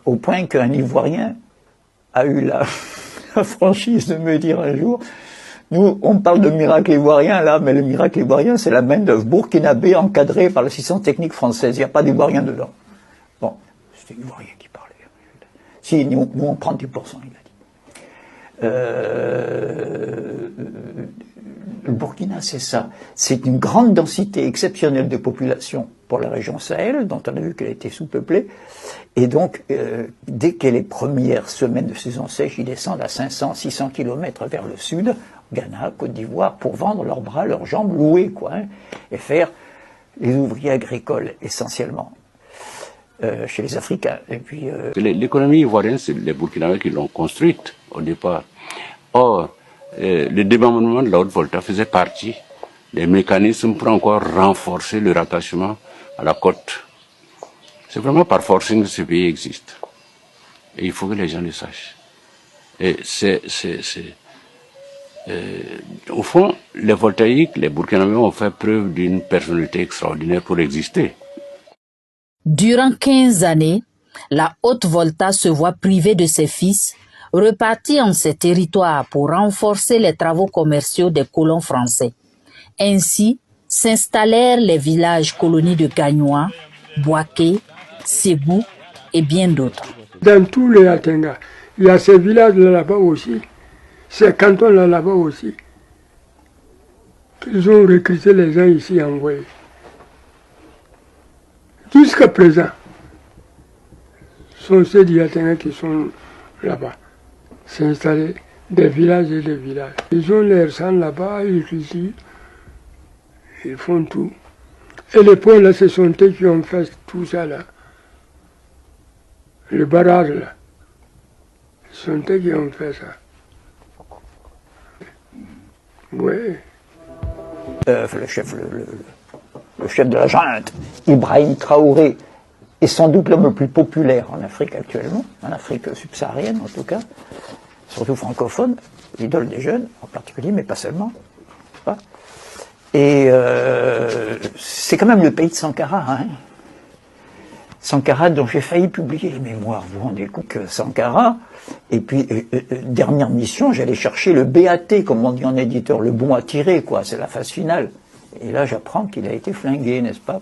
au point qu'un Ivoirien a eu la franchise de me dire un jour, nous, on parle de miracle ivoirien là, mais le miracle ivoirien, c'est la main-d'œuvre burkinabé encadrée par l'assistance technique française. Il n'y a pas d'Ivoirien dedans. Bon, c'était l'Ivoirien qui parlait. Si, nous on prend 10%, il a dit. Le Burkina, c'est ça. C'est une grande densité exceptionnelle de population pour la région Sahel, dont on a vu qu'elle était sous-peuplée. Et donc, dès que les premières semaines de saison sèche, ils descendent à 500, 600 kilomètres vers le sud, Ghana, Côte d'Ivoire, pour vendre leurs bras, leurs jambes, louer, quoi, hein, et faire les ouvriers agricoles, essentiellement, chez les Africains. Et puis, l'économie ivoirienne, c'est les Burkinabés qui l'ont construite au départ. Or, le démembrement de la Haute-Volta faisait partie des mécanismes pour encore renforcer le rattachement à la côte. C'est vraiment par forcing que ce pays existe. Et il faut que les gens le sachent. Et au fond, les voltaïques, les Burkinabés ont fait preuve d'une personnalité extraordinaire pour exister. Durant 15 années, la Haute-Volta se voit privée de ses fils, repartis en ses territoires pour renforcer les travaux commerciaux des colons français. Ainsi, s'installèrent les villages colonies de Gagnoa, Boaké, Ségou et bien d'autres. Dans tous les Atenga, il y a ces villages là-bas aussi, ces cantons là-bas aussi, qu'ils ont recruté les gens ici envoyés. Jusqu'à présent, ce sont ces Diatenga qui sont là-bas, s'installer des villages et des villages. Ils ont leur sang là-bas, ils cultivent, ils font tout. Et les points là, ce sont eux qui ont fait tout ça là. Le barrage là, ce sont eux qui ont fait ça. Oui. Le chef de la junte, Ibrahim Traoré, est sans doute l'homme le plus populaire en Afrique actuellement, en Afrique subsaharienne en tout cas, surtout francophone, l'idole des jeunes en particulier, mais pas seulement. Pas. Et c'est quand même le pays de Sankara. Hein. Sankara, dont j'ai failli publier les mémoires, vous vous rendez compte que Sankara, et puis dernière mission, j'allais chercher le BAT, comme on dit en éditeur, le bon à tirer, quoi, c'est la phase finale. Et là, j'apprends qu'il a été flingué, n'est-ce pas,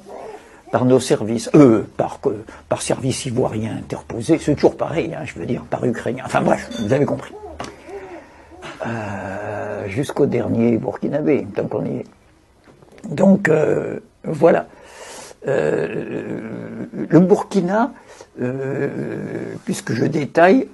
par nos services, par service ivoirien interposé, c'est toujours pareil, hein, je veux dire, par ukrainien, enfin bref, vous avez compris. Jusqu'au dernier burkinabé, tant qu'on y est. Donc, voilà. Le Burkina, puisque je détaille,